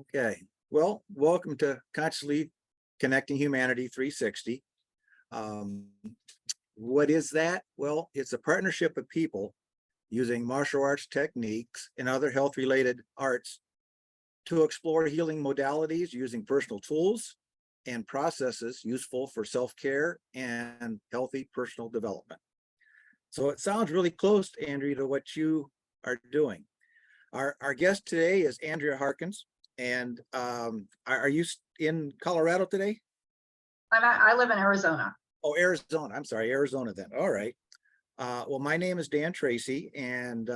Okay, well, welcome to Consciously Connecting Humanity 360. Um, what is that? Well, it's a partnership of people using martial arts techniques and other health-related arts to explore healing modalities using personal tools and processes useful for self-care and healthy personal development. So it sounds really close, Andrea, to what you are doing. Our guest today is Andrea Harkins. And are you in Colorado today? I live in Arizona. Oh, Arizona. I'm sorry, Arizona then. All right. Well, my name is Dan Tracy, and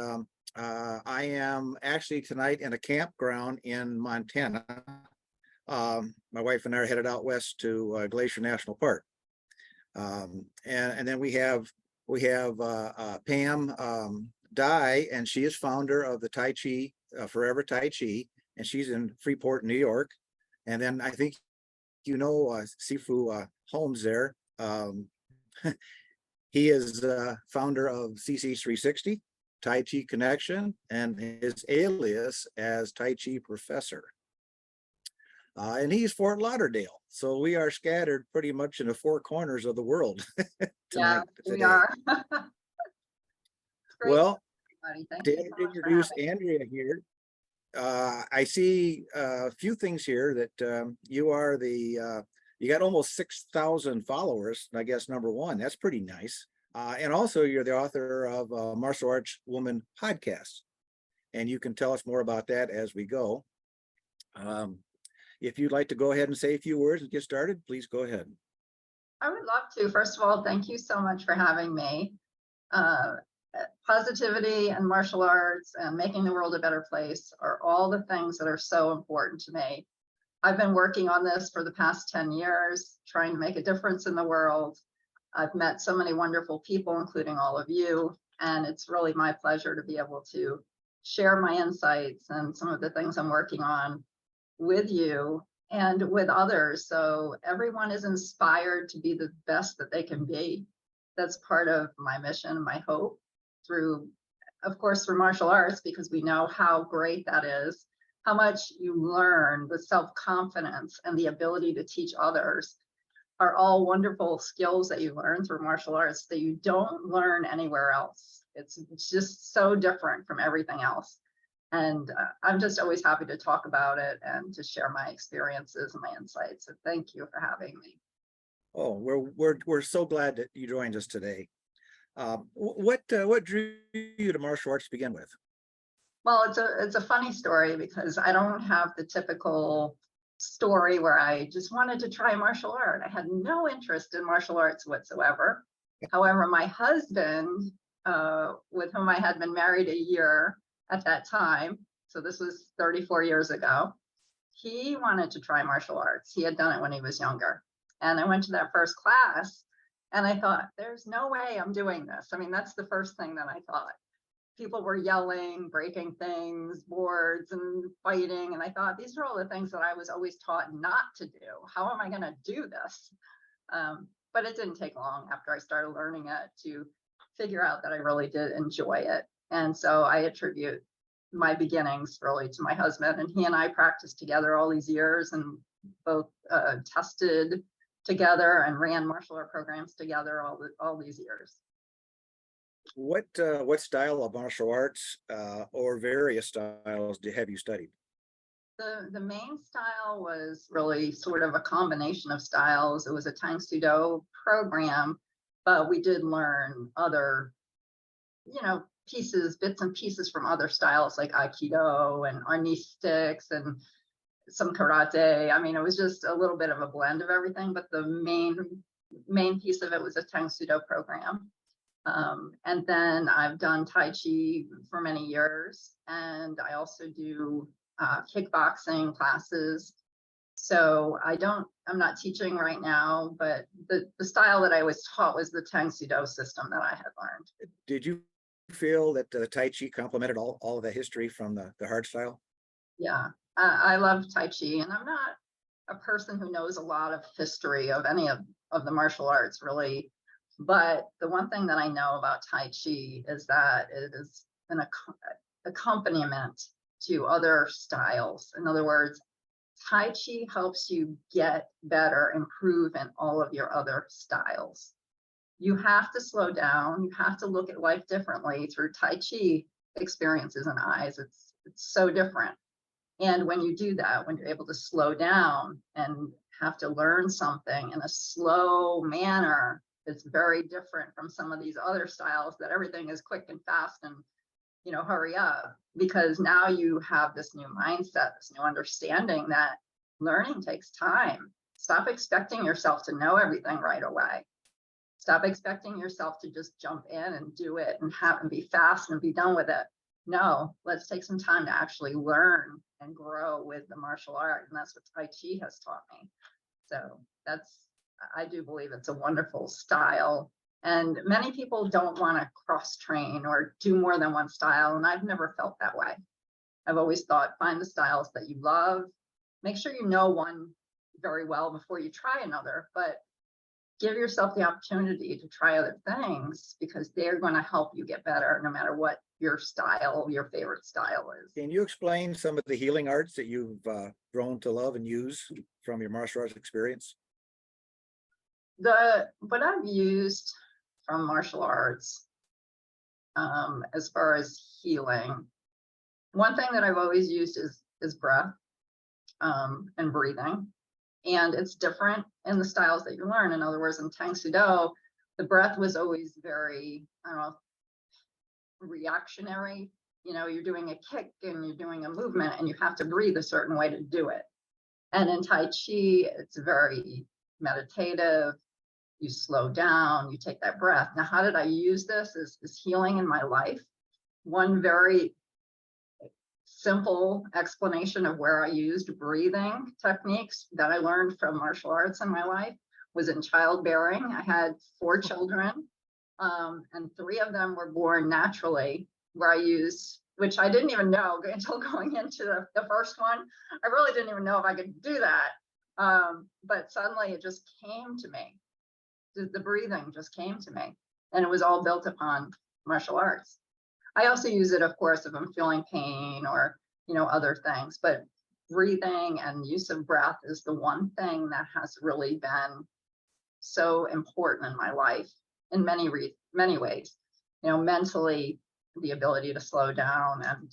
I am actually tonight in a campground in Montana. My wife and I are headed out west to Glacier National Park. And then we have Pam Dye, and she is founder of the Tai Chi, Forever Tai Chi, and she's in Freeport, New York. And then I think Sifu Holmes there. He is founder of CC 360, Tai Chi Connection, and his alias as Tai Chi Professor. And he's Fort Lauderdale. So we are scattered pretty much in the four corners of the world tonight. Yeah, we are. Well, to so introduce Andrea here, I see a few things here that you are you got almost 6,000 followers, I guess, number one. That's pretty nice. And also you're the author of Martial Arts Woman podcast. And you can tell us more about that as we go. If you'd like to go ahead and say a few words and get started, please go ahead. I would love to. First of all, thank you so much for having me. Positivity and martial arts and making the world a better place are all the things that are so important to me. I've been working on this for the past 10 years, trying to make a difference in the world. I've met so many wonderful people, including all of you, and it's really my pleasure to be able to share my insights and some of the things I'm working on with you and with others. So everyone is inspired to be the best that they can be. That's part of my mission, my hope, through, of course, through martial arts, because we know how great that is, how much you learn, the self-confidence and the ability to teach others are all wonderful skills that you learn through martial arts that you don't learn anywhere else. It's just so different from everything else. And I'm just always happy to talk about it and to share my experiences and my insights. So thank you for having me. Oh, we're so glad that you joined us today. What drew you to martial arts to begin with? Well, it's a funny story because I don't have the typical story where I just wanted to try martial art. I had no interest in martial arts whatsoever. However, my husband, with whom I had been married a year at that time, so this was 34 years ago, he wanted to try martial arts. He had done it when he was younger. And I went to that first class and I thought, there's no way I'm doing this. I mean, that's the first thing that I thought. People were yelling, breaking things, boards, and fighting. And I thought, these are all the things that I was always taught not to do. How am I going to do this? But it didn't take long after I started learning it to figure out that I really did enjoy it. And so I attribute my beginnings really to my husband. And he and I practiced together all these years and both tested together and ran martial art programs together all these years. What style of martial arts or various styles have you studied? The main style was really sort of a combination of styles. It was a Tang Soo Do program, but we did learn other, bits and pieces from other styles like Aikido and Arni sticks and some karate. I mean, it was just a little bit of a blend of everything, but the main piece of it was a Tang Soo Do program. And then I've done Tai Chi for many years, and I also do kickboxing classes. So I'm not teaching right now, but the style that I was taught was the Tang Soo Do system that I had learned. Did you feel that the Tai Chi complemented all of the history from the hard style? Yeah, I love Tai Chi, and I'm not a person who knows a lot of history of any of the martial arts, really. But the one thing that I know about Tai Chi is that it is an accompaniment to other styles. In other words, Tai Chi helps you get better, improve in all of your other styles. You have to slow down. You have to look at life differently through Tai Chi experiences and eyes. It's so different. And when you do that, when you're able to slow down and have to learn something in a slow manner, it's very different from some of these other styles that everything is quick and fast and, you know, hurry up, because now you have this new mindset, this new understanding that learning takes time. Stop expecting yourself to know everything right away. Stop expecting yourself to just jump in and do it and be fast and be done with it. No, let's take some time to actually learn and grow with the martial art. And that's what Tai Chi has taught me. So I do believe it's a wonderful style. And many people don't want to cross train or do more than one style. And I've never felt that way. I've always thought, find the styles that you love. Make sure you know one very well before you try another, but give yourself the opportunity to try other things, because they're going to help you get better no matter what your style, your favorite style is. Can you explain some of the healing arts that you've grown to love and use from your martial arts experience? What I've used from martial arts, as far as healing, one thing that I've always used is breath and breathing. And it's different in the styles that you learn. In other words, in Tang Soo Do, the breath was always very, I don't know, reactionary. You know, you're doing a kick and you're doing a movement and you have to breathe a certain way to do it. And in Tai Chi, it's very meditative. You slow down, you take that breath. Now, how did I use this as healing in my life? One very simple explanation of where I used breathing techniques that I learned from martial arts in my life was in childbearing. I had 4 children, and 3 of them were born naturally, where I used, which I didn't even know until going into the first one. I really didn't even know if I could do that. But suddenly it just came to me. The breathing just came to me, and it was all built upon martial arts. I also use it, of course, if I'm feeling pain or, you know, other things, but breathing and use of breath is the one thing that has really been so important in my life in many ways. You know, mentally, the ability to slow down and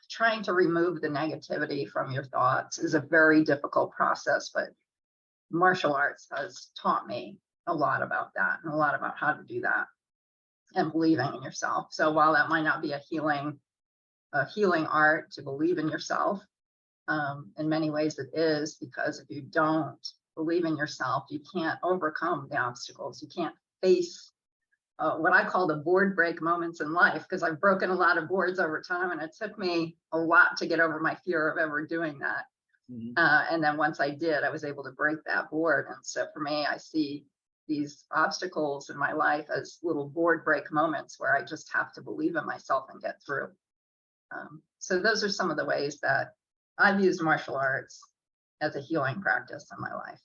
trying to remove the negativity from your thoughts is a very difficult process, but martial arts has taught me a lot about that and a lot about how to do that and believing in yourself. So while that might not be a healing art to believe in yourself, in many ways it is, because if you don't believe in yourself, you can't overcome the obstacles. You can't face what I call the board break moments in life, because I've broken a lot of boards over time, and it took me a lot to get over my fear of ever doing that. Mm-hmm. And then once I did, I was able to break that board. And so for me, I see these obstacles in my life as little board break moments where I just have to believe in myself and get through. So those are some of the ways that I've used martial arts as a healing practice in my life.